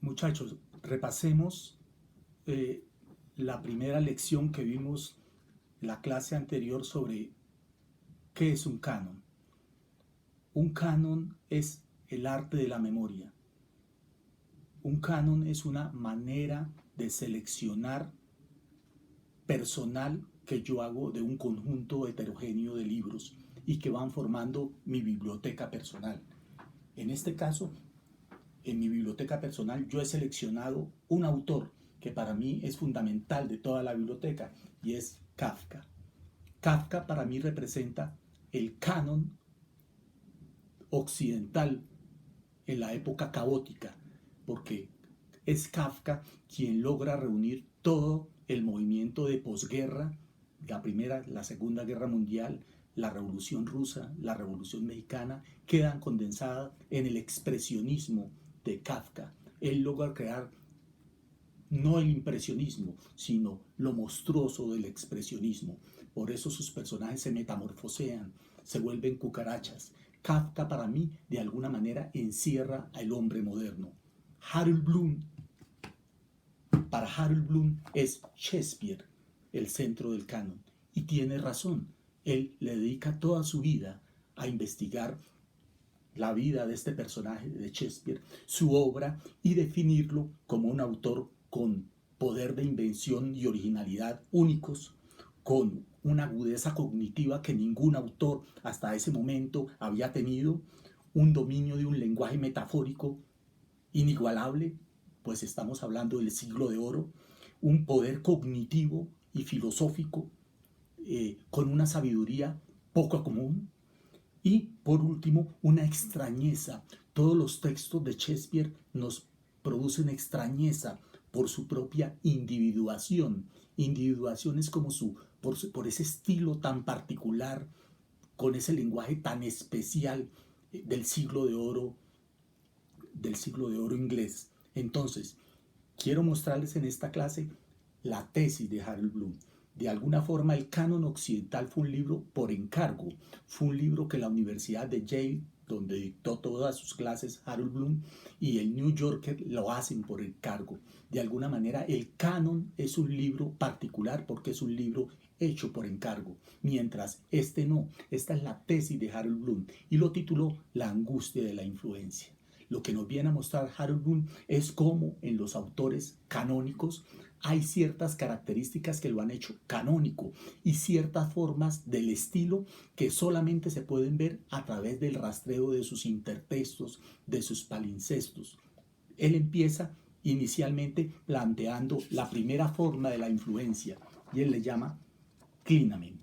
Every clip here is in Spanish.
Muchachos, repasemos la primera lección que vimos la clase anterior sobre qué es un canon. Un canon es el arte de la memoria. Un canon es una manera de seleccionar personal que yo hago de un conjunto heterogéneo de libros y que van formando mi biblioteca personal. En este caso, en mi biblioteca personal yo he seleccionado un autor que para mí es fundamental de toda la biblioteca y es Kafka. Kafka para mí representa el canon occidental en la época caótica, porque es Kafka quien logra reunir todo el movimiento de posguerra, la Primera, la Segunda Guerra Mundial, la Revolución Rusa, la Revolución Mexicana, quedan condensadas en el expresionismo de Kafka. Él logra crear no el impresionismo, sino lo monstruoso del expresionismo. Por eso sus personajes se metamorfosean, se vuelven cucarachas. Kafka para mí de alguna manera encierra al hombre moderno. Harold Bloom, para Harold Bloom es Shakespeare el centro del canon. Y tiene razón, él le dedica toda su vida a investigar la vida de este personaje de Shakespeare, su obra, y definirlo como un autor con poder de invención y originalidad únicos, con una agudeza cognitiva que ningún autor hasta ese momento había tenido, un dominio de un lenguaje metafórico inigualable, pues estamos hablando del siglo de oro, un poder cognitivo y filosófico con una sabiduría poco común, y por último una extrañeza. Todos los textos de Shakespeare nos producen extrañeza por su propia individuación. Individuación es como por ese estilo tan particular, con ese lenguaje tan especial del siglo de oro inglés. Entonces, quiero mostrarles en esta clase la tesis de Harold Bloom. De alguna forma, el canon occidental fue un libro por encargo. Fue un libro que la Universidad de Yale, donde dictó todas sus clases Harold Bloom, y el New Yorker lo hacen por encargo. De alguna manera, el canon es un libro particular porque es un libro hecho por encargo, mientras este no. Esta es la tesis de Harold Bloom y lo tituló La angustia de la influencia. Lo que nos viene a mostrar Harold Bloom es cómo en los autores canónicos hay ciertas características que lo han hecho canónico y ciertas formas del estilo que solamente se pueden ver a través del rastreo de sus intertextos, de sus palimpsestos. Él empieza inicialmente planteando la primera forma de la influencia y él le llama clinamen.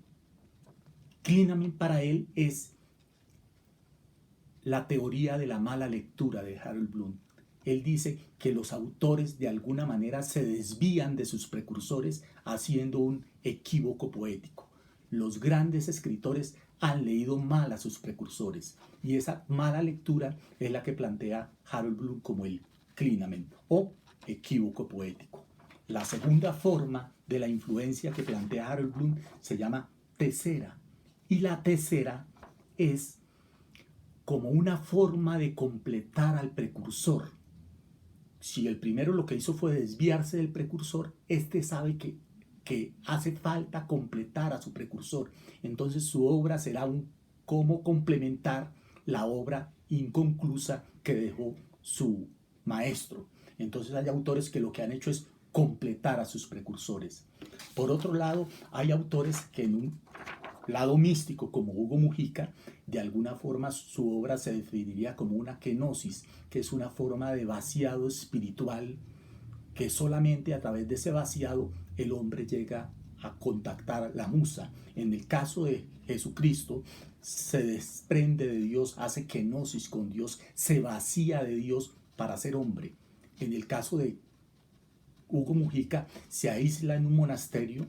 Clinamen para él es la teoría de la mala lectura de Harold Bloom. Él dice que los autores de alguna manera se desvían de sus precursores haciendo un equívoco poético. Los grandes escritores han leído mal a sus precursores y esa mala lectura es la que plantea Harold Bloom como el clinamen o equívoco poético. La segunda forma de la influencia que plantea Harold Bloom se llama tesera, y la tesera es como una forma de completar al precursor. Si el primero lo que hizo fue desviarse del precursor, este sabe que hace falta completar a su precursor. Entonces su obra será cómo complementar la obra inconclusa que dejó su maestro. Entonces hay autores que lo que han hecho es completar a sus precursores. Por otro lado, hay autores que en un lado místico como Hugo Mujica, de alguna forma su obra se definiría como una kenosis, que es una forma de vaciado espiritual, que solamente a través de ese vaciado el hombre llega a contactar la musa. En el caso de Jesucristo, se desprende de Dios, hace kenosis con Dios, se vacía de Dios para ser hombre. En el caso de Hugo Mujica, se aísla en un monasterio,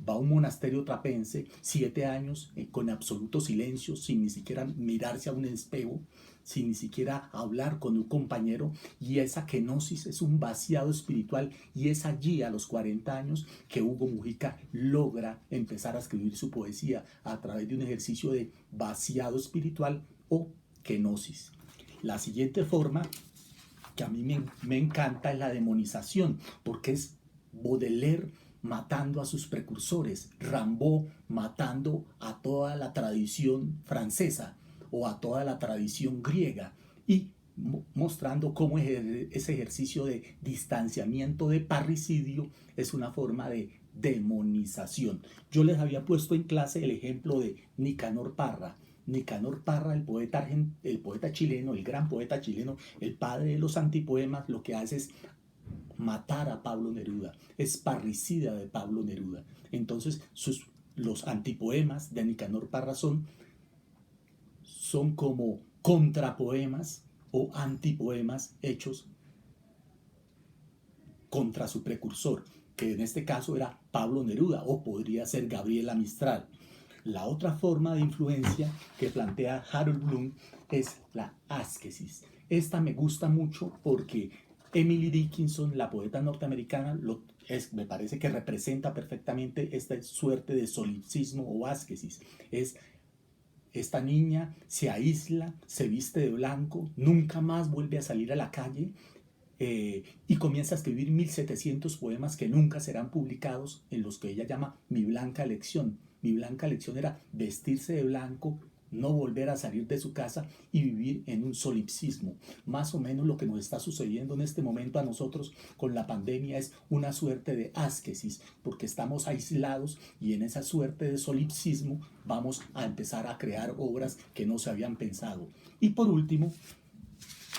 va a un monasterio trapense, 7 años con absoluto silencio, sin ni siquiera mirarse a un espejo, sin ni siquiera hablar con un compañero, y esa kenosis es un vaciado espiritual, y es allí a los 40 años que Hugo Mujica logra empezar a escribir su poesía a través de un ejercicio de vaciado espiritual o kenosis. La siguiente forma que a mí me encanta es la demonización, porque es Baudelaire matando a sus precursores, Rimbaud matando a toda la tradición francesa o a toda la tradición griega y mostrando cómo ese ejercicio de distanciamiento, de parricidio, es una forma de demonización. Yo les había puesto en clase el ejemplo de Nicanor Parra. Nicanor Parra, el poeta chileno, el gran poeta chileno, el padre de los antipoemas, lo que hace es matar a Pablo Neruda, es parricida de Pablo Neruda. Entonces, los antipoemas de Nicanor Parra son como contrapoemas o antipoemas hechos contra su precursor, que en este caso era Pablo Neruda o podría ser Gabriela Mistral. La otra forma de influencia que plantea Harold Bloom es la asquesis. Esta me gusta mucho porque Emily Dickinson, la poeta norteamericana, me parece que representa perfectamente esta suerte de solipsismo o asquesis. Esta niña se aísla, se viste de blanco, nunca más vuelve a salir a la calle, y comienza a escribir 1700 poemas que nunca serán publicados, en los que ella llama mi blanca elección. Mi blanca elección era vestirse de blanco, no volver a salir de su casa y vivir en un solipsismo. Más o menos lo que nos está sucediendo en este momento a nosotros con la pandemia es una suerte de asquesis, porque estamos aislados y en esa suerte de solipsismo vamos a empezar a crear obras que no se habían pensado. Y por último,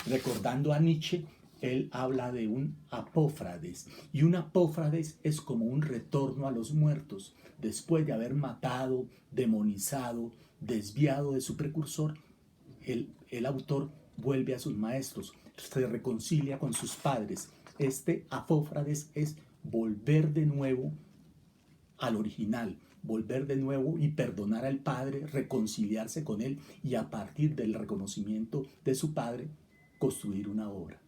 recordando a Nietzsche, él habla de un apófrades, y un apófrades es como un retorno a los muertos. Después de haber matado, demonizado, desviado de su precursor, el autor vuelve a sus maestros, se reconcilia con sus padres. Este apófrades es volver de nuevo al original, volver de nuevo y perdonar al padre, reconciliarse con él y a partir del reconocimiento de su padre construir una obra.